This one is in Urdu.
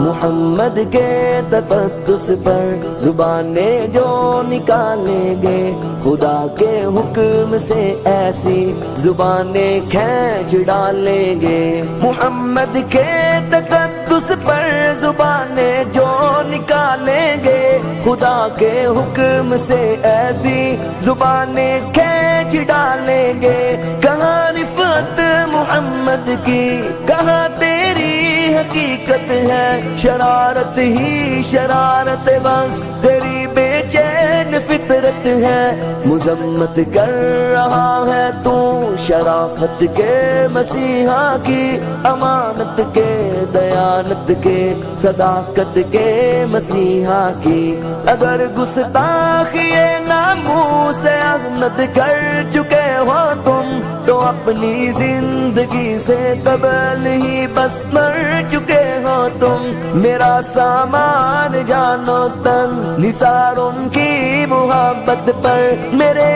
محمد کے تقدس پر زبانیں جو نکالیں گے، خدا کے حکم سے ایسی زبانیں کھینچ ڈالیں گے۔ محمد کے تقدس پر زبانیں جو نکالیں گے، خدا کے حکم سے ایسی زبانیں کھینچ ڈالیں گے۔ کہاں رفعت محمد کی، کہاں تیری حقیقت ہے، شرارت ہی شرارت بس تیری بے چین فطرت ہے۔ مذمت کر رہا ہے تو شرافت کے مسیحا کی، امانت کے دیانت کے صداقت کے مسیحا کی۔ اگر گستاخی ناموس احمد کر چکے ہو تم، تو اپنی زندگی سے قبل ہی بس مر چکے ہو تم۔ میرا سامان جانو تن نثار ان کی محبت پر، میرے